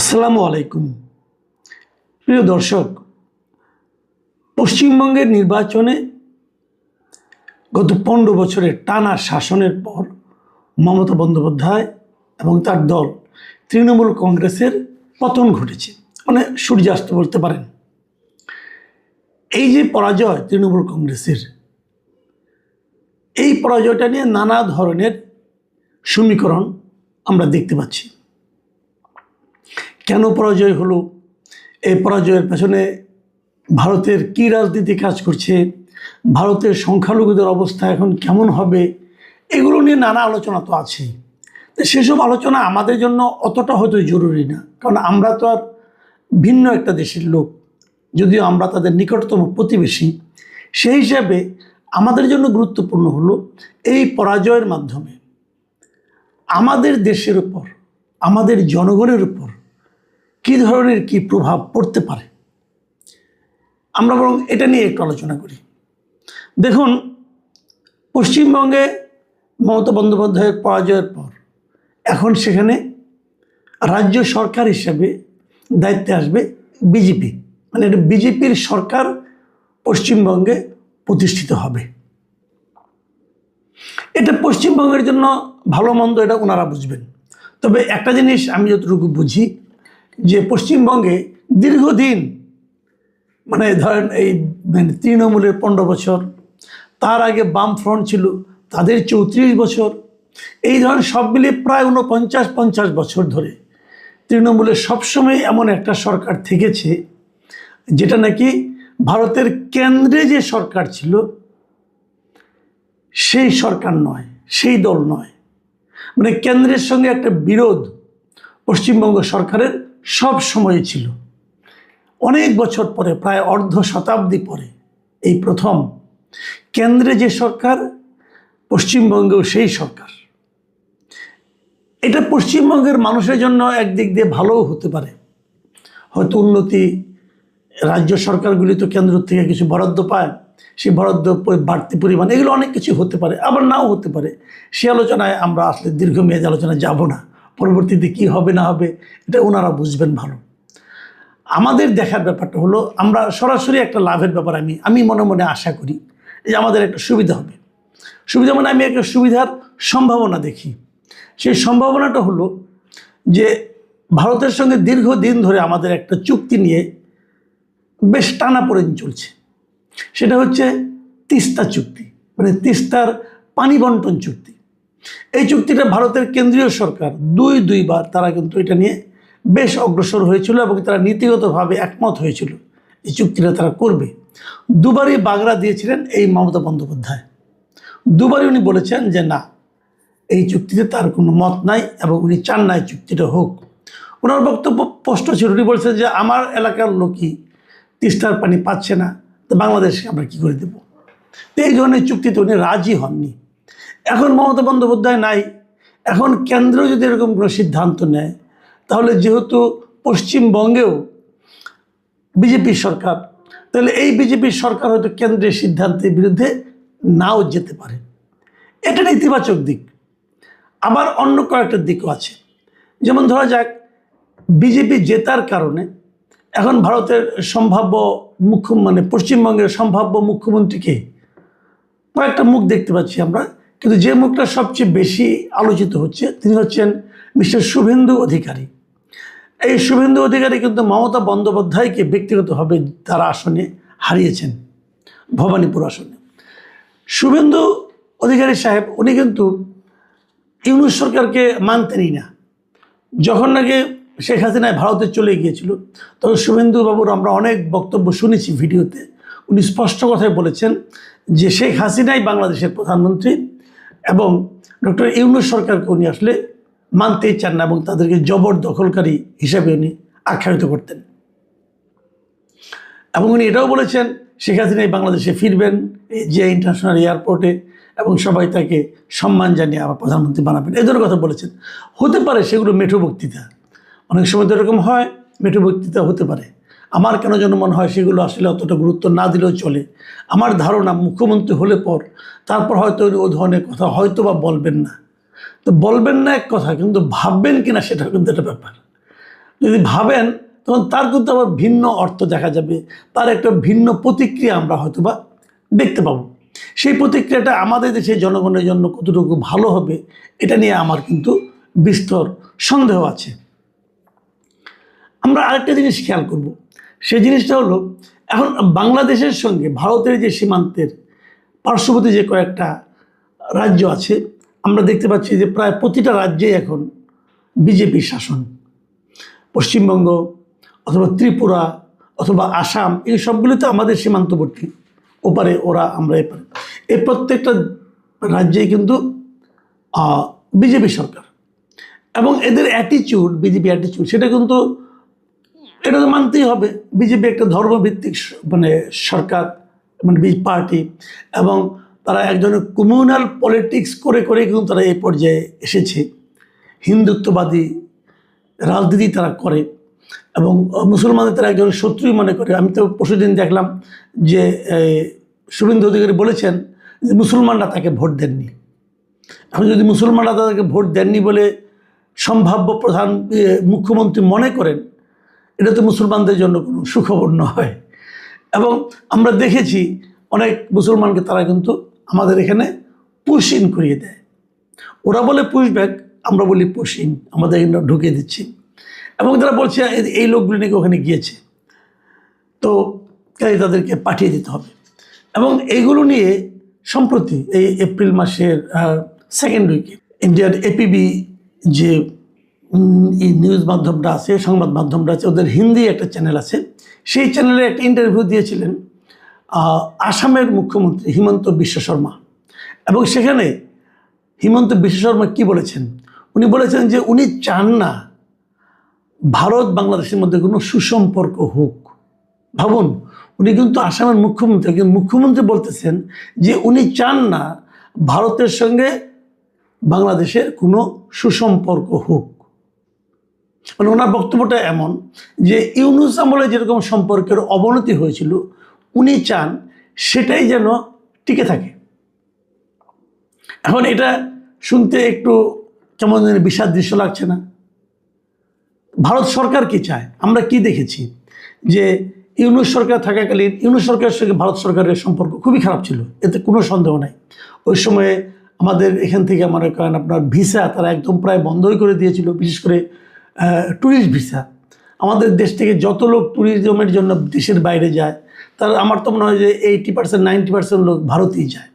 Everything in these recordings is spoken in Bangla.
আসসালামু আলাইকুম। প্রিয় দর্শক, পশ্চিমবঙ্গের নির্বাচনে গত 15 বছরের টানা শাসনের পর মমতা বন্দ্যোপাধ্যায় এবং তার দল তৃণমূল কংগ্রেসের পতন ঘটেছে, মানে সূর্যাস্ত বলতে পারেন। এই যে পরাজয় তৃণমূল কংগ্রেসের, এই পরাজয়টা নিয়ে নানা ধরনের সমীকরণ আমরা দেখতে পাচ্ছি। কেন পরাজয় হলো, এই পরাজয়ের পেছনে ভারতের কী রাজনীতি কাজ করছে, ভারতের সংখ্যালঘুদের অবস্থা এখন কেমন হবে, এগুলো নিয়ে নানা আলোচনা তো আছেই। সেসব আলোচনা আমাদের জন্য অতটা হয়তো জরুরি না, কারণ আমরা তো আর ভিন্ন একটা দেশের লোক, যদিও আমরা তাদের নিকটতম প্রতিবেশী। সেই হিসাবে আমাদের জন্য গুরুত্বপূর্ণ হলো এই পরাজয়ের মাধ্যমে আমাদের দেশের উপর, আমাদের জনগণের উপর কী ধরনের কী প্রভাব পড়তে পারে, আমরা বরং এটা নিয়ে একটু আলোচনা করি। দেখুন, পশ্চিমবঙ্গে মমতা বন্দ্যোপাধ্যায়ের পরাজয়ের পর এখন সেখানে রাজ্য সরকার হিসেবে দায়িত্বে আসবে বিজেপি, মানে এটা বিজেপির সরকার পশ্চিমবঙ্গে প্রতিষ্ঠিত হবে। এটা পশ্চিমবঙ্গের জন্য ভালো মন্দ এটা ওনারা বুঝবেন। তবে একটা জিনিস আমি যতটুকু বুঝি, যে পশ্চিমবঙ্গে দীর্ঘদিন, মানে ধরেন এই তৃণমূলের 15 বছর, তার আগে বামফ্রন্ট ছিল তাদের 34 বছর, এই ধরনের সব মিলিয়ে প্রায় 49-50 বছর ধরে তৃণমূলের সবসময় এমন একটা সরকার থেকেছে যেটা নাকি ভারতের কেন্দ্রে যে সরকার ছিল সেই সরকার নয়, সেই দল নয়। মানে কেন্দ্রের সঙ্গে একটা বিরোধ পশ্চিমবঙ্গ সরকারের সব সময় ছিল। অনেক বছর পরে, প্রায় অর্ধ শতাব্দী পরে এই প্রথম কেন্দ্রে যে সরকার, পশ্চিমবঙ্গেও সেই সরকার। এটা পশ্চিমবঙ্গের মানুষের জন্য একদিক দিয়ে ভালোও হতে পারে, হয়তো উন্নতি, রাজ্য সরকারগুলি তো কেন্দ্র থেকে কিছু বরাদ্দ পায়, সেই বরাদ্দ বাড়তি পরিমাণ, এগুলো অনেক কিছু হতে পারে, আবার নাও হতে পারে। সে আলোচনায় আমরা আসলে দীর্ঘমেয়াদী আলোচনায় যাব না। পরবর্তীতে কি হবে না হবে এটা ওনারা বুঝবেন ভালো। আমাদের দেখার ব্যাপারটা হলো, আমরা সরাসরি একটা লাভের ব্যাপার আমি মনে মনে আশা করি যে আমাদের একটা সুবিধা হবে। সুবিধা মানে আমি একটা সুবিধার সম্ভাবনা দেখি। সেই সম্ভাবনাটা হলো যে ভারতের সঙ্গে দীর্ঘদিন ধরে আমাদের একটা চুক্তি নিয়ে বেশ টানাপোড়েন চলছে। সেটা হচ্ছে তিস্তা চুক্তি, মানে তিস্তার পানি বন্টন চুক্তি। এই চুক্তিটা ভারতের কেন্দ্রীয় সরকার দুইবার তারা কিন্তু এটা নিয়ে বেশ অগ্রসর হয়েছিল এবং তারা নীতিগতভাবে একমত হয়েছিল এই চুক্তিটা তারা করবে। দুবারই বাগড়া দিয়েছিলেন এই মমতা বন্দ্যোপাধ্যায়। দুবারই উনি বলেছেন যে না, এই চুক্তিতে তার কোনো মত নাই এবং উনি চান না এই চুক্তিটা হোক। ওনার বক্তব্য স্পষ্ট ছিল, উনি বলছেন যে আমার এলাকার লোকই তিস্তার পানি পাচ্ছে না, তো বাংলাদেশকে আমরা কী করে দেব। তো এই ধরনের চুক্তিতে উনি রাজি হননি। এখন মমতা বন্দ্যোপাধ্যায় নাই, এখন কেন্দ্র যদি এরকম কোনো সিদ্ধান্ত নেয়, তাহলে যেহেতু পশ্চিমবঙ্গেও বিজেপির সরকার, তাহলে এই বিজেপির সরকার হয়তো কেন্দ্রের সিদ্ধান্তের বিরুদ্ধে নাও যেতে পারে। এটা ইতিবাচক দিক। আবার অন্য কয়েকটা দিকও আছে। যেমন ধরা যাক, বিজেপি জেতার কারণে এখন ভারতের সম্ভাব্য মানে পশ্চিমবঙ্গের সম্ভাব্য মুখ্যমন্ত্রীকে কয়েকটা মুখ দেখতে পাচ্ছি আমরা, কিন্তু যে মুখটা সবচেয়ে বেশি আলোচিত হচ্ছে তিনি হচ্ছেন মিস্টার শুভেন্দু অধিকারী। এই শুভেন্দু অধিকারী কিন্তু মমতা বন্দ্যোপাধ্যায়কে ব্যক্তিগতভাবে তার আসনে হারিয়েছেন, ভবানীপুর আসনে। শুভেন্দু অধিকারী সাহেব উনি কিন্তু ইউনূস সরকারকে মানতেনই না। যখন নাকি শেখ হাসিনায় ভারতে চলে গিয়েছিল, তখন শুভেন্দু বাবুর আমরা অনেক বক্তব্য শুনেছি ভিডিওতে। উনি স্পষ্ট কথায় বলেছেন যে শেখ হাসিনাই বাংলাদেশের প্রধানমন্ত্রী এবং ডক্টর ইউনূস সরকারকে উনি আসলে মানতেই চান না এবং তাদেরকে জবরদখলকারী হিসাবে উনি আখ্যায়িত করতেন। এবং উনি এটাও বলেছেন শেখ হাসিনাই বাংলাদেশে ফিরবেন যে ইন্টারন্যাশনাল এয়ারপোর্টে, এবং সবাই তাকে সম্মান জানিয়ে আবার প্রধানমন্ত্রী বানাবেন, এই ধরনের কথা বলেছেন। হতে পারে সেগুলো মেঠো বক্তৃতা, অনেক সময় তো এরকম হয়, মেঠো বক্তৃতা হতে পারে। আমার কেন যেন মনে হয় সেগুলো আসলে অতটা গুরুত্ব না দিলেও চলে। আমার ধারণা মুখ্যমন্ত্রী হলে পর তারপর হয়তো ওই ধরনের কথা হয়তো বা বলবেন না। তো বলবেন না এক কথা, কিন্তু ভাববেন কিনা সেটা কিন্তু একটা ব্যাপার। যদি ভাবেন তখন তার কিন্তু আবার ভিন্ন অর্থ দেখা যাবে, তার একটা ভিন্ন প্রতিক্রিয়া আমরা হয়তোবা দেখতে পাবো। সেই প্রতিক্রিয়াটা আমাদের দেশের জনগণের জন্য কতটুকু ভালো হবে এটা নিয়ে আমার কিন্তু বিস্তর সন্দেহ আছে। আমরা আরেকটা জিনিস খেয়াল করব, সেই জিনিসটা হলো এখন বাংলাদেশের সঙ্গে ভারতের যে সীমান্তের পার্শ্ববর্তী যে কয়েকটা রাজ্য আছে, আমরা দেখতে পাচ্ছি যে প্রায় প্রতিটা রাজ্যেই এখন বিজেপির শাসন। পশ্চিমবঙ্গ অথবা ত্রিপুরা অথবা আসাম, এই সবগুলিতে আমাদের সীমান্তবর্তী, ওপারে ওরা আমরা এপারে, এই প্রত্যেকটা রাজ্যেই কিন্তু বিজেপি সরকার। এবং এদের অ্যাটিচিউড, বিজেপি অ্যাটিচিউড, সেটা কিন্তু এটা তো মানতেই হবে। বিজেপি একটা ধর্মভিত্তিক সরকার, পার্টি, এবং তারা এক ধরনের কমিউনাল পলিটিক্স করে করে কিন্তু তারা এই পর্যায়ে এসেছে। হিন্দুত্ববাদী রাজনীতি তারা করে এবং মুসলমানদের তারা একজন শত্রুই মনে করে। আমি তো পরশুদিন দেখলাম যে শুভেন্দু অধিকারী বলেছেন যে মুসলমানরা তাকে ভোট দেননি। এখন যদি মুসলমানরা তাদেরকে ভোট দেননি বলে সম্ভাব্য প্রধান মুখ্যমন্ত্রী মনে করেন, এটা তো মুসলমানদের জন্য কোনো সুখবর নয়। এবং আমরা দেখেছি অনেক মুসলমানকে তারা কিন্তু আমাদের এখানে পুশ ইন করিয়ে দেয়। ওরা বলে পুশ ব্যাক, আমরা বলি পুশ ইন, আমাদের এখানে ঢুকিয়ে দিচ্ছি। এবং তারা বলছে এই লোকগুলি নাকি ওখানে গিয়েছে, তো তাদেরকে পাঠিয়ে দিতে হবে। এবং এইগুলো নিয়ে সম্প্রতি এই এপ্রিল মাসের সেকেন্ড উইকে ইন্ডিয়ার এপিবি যে নিউজ মাধ্যমটা আছে, সংবাদ মাধ্যমটা আছে, ওদের হিন্দি একটা চ্যানেল আছে, সেই চ্যানেলে একটা ইন্টারভিউ দিয়েছিলেন আসামের মুখ্যমন্ত্রী হিমন্ত বিশ্ব শর্মা। এবং সেখানে হিমন্ত বিশ্ব শর্মা কী বলেছেন? উনি বলেছেন যে উনি চান না ভারত বাংলাদেশের মধ্যে কোনো সুসম্পর্ক হোক। ভাবুন, উনি কিন্তু আসামের মুখ্যমন্ত্রী, কিন্তু মুখ্যমন্ত্রী বলতেছেন যে উনি চান না ভারতের সঙ্গে বাংলাদেশের কোনো সুসম্পর্ক হোক। মানে ওনার বক্তব্যটা এমন যে ইউনূস আমলে যেরকম সম্পর্কের অবনতি হয়েছিল, উনি চান সেটাই যেন টিকে থাকে। এখন এটা শুনতে একটু কেমন যেন বিষাদ দৃশ্য লাগছে না? ভারত সরকার কি চায়? আমরা কি দেখেছি যে ইউনূস সরকার থাকাকালীন ইউনূস সরকারের সঙ্গে ভারত সরকারের সম্পর্ক খুবই খারাপ ছিল, এতে কোনো সন্দেহ নাই। ওই সময়ে আমাদের এখান থেকে মনে করেন আপনার ভিসা তারা একদম প্রায় বন্ধই করে দিয়েছিল, বিশেষ করে ট্যুরিস্ট ভিসা। আমাদের দেশ থেকে যত লোক ট্যুরিজমের জন্য দেশের বাইরে যায়, তার আমার তো মনে হয় যে 80% 90% লোক ভারতেই যায়।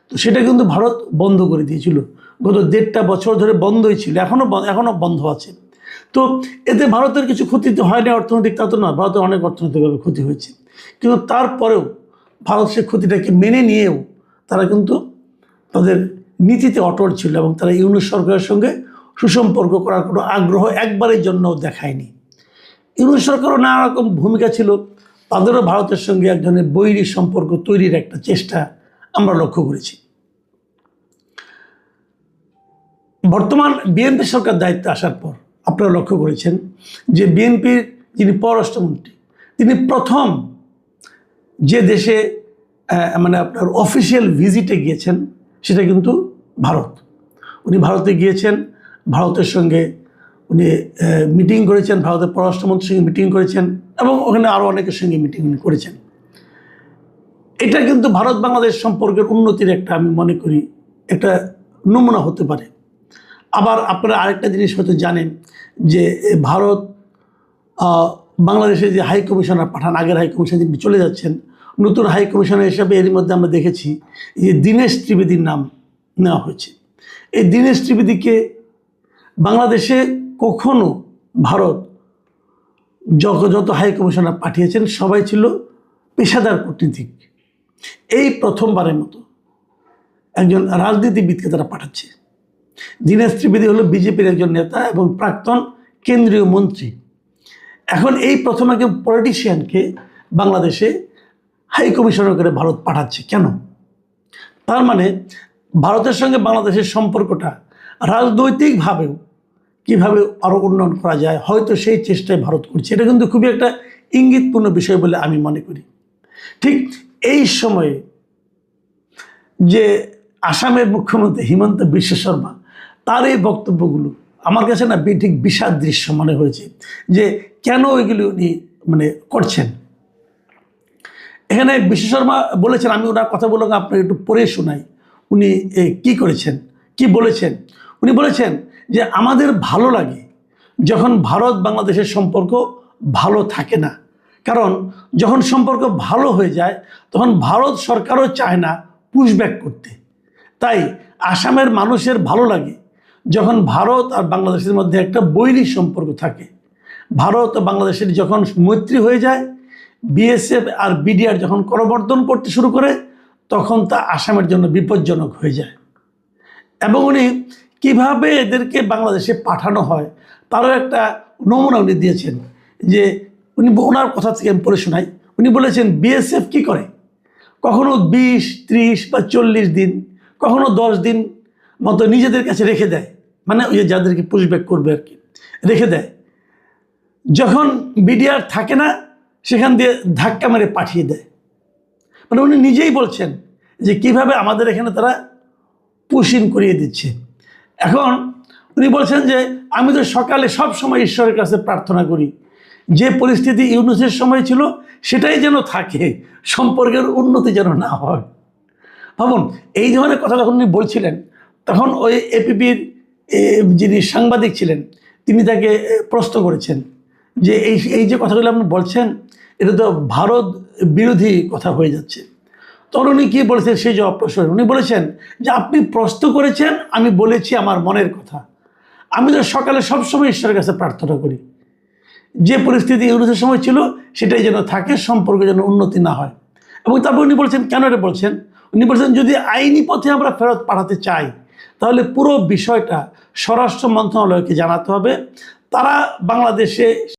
তো সেটা কিন্তু ভারত বন্ধ করে দিয়েছিল, গত 1.5 বছর ধরে বন্ধই ছিল, এখনও বন্ধ আছে। তো এতে ভারতের কিছু ক্ষতি তো হয়নি অর্থনৈতিক, তা তো নয়, ভারতের অনেক অর্থনৈতিকভাবে ক্ষতি হয়েছে। কিন্তু তারপরেও ভারত সে ক্ষতিটাকে মেনে নিয়েও তারা কিন্তু তাদের নীতিতে অটল ছিল এবং তারা ইউনূস সরকারের সঙ্গে সুসম্পর্ক করার কোনো আগ্রহ একবারের জন্য দেখায়নি। ইউনূস সরকারও নানা রকম ভূমিকা ছিল, তাদেরও ভারতের সঙ্গে এক ধরনের বৈরী সম্পর্ক তৈরির একটা চেষ্টা আমরা লক্ষ্য করেছি। বর্তমান বিএনপি সরকার দায়িত্বে আসার পর আপনারা লক্ষ্য করেছেন যে বিএনপির যিনি পররাষ্ট্রমন্ত্রী, তিনি প্রথম যে দেশে আপনার অফিসিয়াল ভিজিটে গিয়েছেন সেটা কিন্তু ভারত। উনি ভারতে গিয়েছেন, ভারতের সঙ্গে উনি মিটিং করেছেন, ভারতের পররাষ্ট্রমন্ত্রীর সঙ্গে মিটিং করেছেন এবং ওখানে আরও অনেকের সঙ্গে মিটিং করেছেন। এটা কিন্তু ভারত বাংলাদেশ সম্পর্কের উন্নতির একটা, আমি মনে করি, একটা নমুনা হতে পারে। আবার আপনারা আরেকটা জিনিস হয়তো জানেন যে ভারত বাংলাদেশে যে হাই কমিশনার পাঠান, আগের হাই কমিশনার যিনি চলে যাচ্ছেন, নতুন হাই কমিশনার হিসাবে এর মধ্যে আমরা দেখেছি যে দীনেশ ত্রিবেদীর নাম নেওয়া হয়েছে। এই দীনেশ ত্রিবেদীকে বাংলাদেশে কখনো ভারত যত হাই কমিশনার পাঠিয়েছেন সবাই ছিল পেশাদার কূটনীতিক। এই প্রথমবারের মতো একজন রাজনীতিবিদকে তারা পাঠাচ্ছে। দীনেশ ত্রিবেদী হলো বিজেপির একজন নেতা এবং প্রাক্তন কেন্দ্রীয় মন্ত্রী। এখন এই প্রথম একজন পলিটিশিয়ানকে বাংলাদেশে হাই কমিশনার করে ভারত পাঠাচ্ছে কেন? তার মানে ভারতের সঙ্গে বাংলাদেশের সম্পর্কটা রাজনৈতিকভাবেও কীভাবে আরও উন্নয়ন করা যায়, হয়তো সেই চেষ্টায় ভারত করছে। এটা কিন্তু খুবই একটা ইঙ্গিতপূর্ণ বিষয় বলে আমি মনে করি। ঠিক এই সময়ে যে আসামের মুখ্যমন্ত্রী হিমন্ত বিশ্ব শর্মা, তার এই বক্তব্যগুলো আমার কাছে না ঠিক বিষাদ দৃশ্য মনে হয়েছে যে কেন এগুলি উনি মানে করছেন। এখানে বিশ্ব শর্মা বলেছেন, আমি ওনার কথা বললাম আপনাকে একটু পড়ে শোনাই উনি কি করেছেন, কি বলেছেন। উনি বলেছেন যে আমাদের ভালো লাগে যখন ভারত বাংলাদেশের সম্পর্ক ভালো থাকে না, কারণ যখন সম্পর্ক ভালো হয়ে যায় তখন ভারত সরকারও চায় না পুশব্যাক করতে। তাই আসামের মানুষের ভালো লাগে যখন ভারত আর বাংলাদেশের মধ্যে একটা বৈরী সম্পর্ক থাকে। ভারত ও বাংলাদেশের যখন মৈত্রী হয়ে যায়, বিএসএফ আর বিডিআর যখন করমর্দন করতে শুরু করে, তখন তা আসামের জন্য বিপজ্জনক হয়ে যায়। এবং উনি কীভাবে এদেরকে বাংলাদেশে পাঠানো হয় তারও একটা নমুনা উনি দিয়েছেন। যে উনি ওনার কথা থেকে আমি পড়ে শোনাই। উনি বলেছেন বিএসএফ কি করে, কখনো 20, 30 বা 40 দিন, কখনো 10 দিন মতো নিজেদের কাছে রেখে দেয়, মানে ওই যাদেরকে পুশব্যাক করবে আর কি, রেখে দেয়। যখন বিডিআর থাকে না সেখান দিয়ে ধাক্কা মেরে পাঠিয়ে দেয়। মানে উনি নিজেই বলছেন যে কিভাবে আমাদের এখানে তারা পুশিং করিয়ে দিচ্ছে। এখন উনি বলছেন যে আমি তো সকালে সব সময় ঈশ্বরের কাছে প্রার্থনা করি যে পরিস্থিতি ইউনূসের সময় ছিল সেটাই যেন থাকে, সম্পর্কের উন্নতি যেন না হয়। ভাবুন, এই ধরনের কথা যখন উনি বলছিলেন তখন ওই এপিপির যিনি সাংবাদিক ছিলেন তিনি তাকে প্রশ্ন করেছেন যে এই যে কথাগুলো আপনি বলছেন এটা তো ভারত বিরোধী কথা হয়ে যাচ্ছে। তখন উনি কী বলেছেন সেই জবাব প্রশ্ন উনি বলেছেন যে আপনি প্রশ্ন করেছেন, আমি বলেছি আমার মনের কথা। আমি তো সকালে সবসময় ঈশ্বরের কাছে প্রার্থনা করি যে পরিস্থিতি ইউনূসের সময় ছিল সেটাই যেন থাকে, সম্পর্কে যেন উন্নতি না হয়। এবং তারপর উনি বলছেন কেন এটা বলছেন, উনি বলছেন যদি আইনি পথে আমরা ফেরত পাঠাতে চাই তাহলে পুরো বিষয়টা স্বরাষ্ট্র মন্ত্রণালয়কে জানাতে হবে। তারা বাংলাদেশে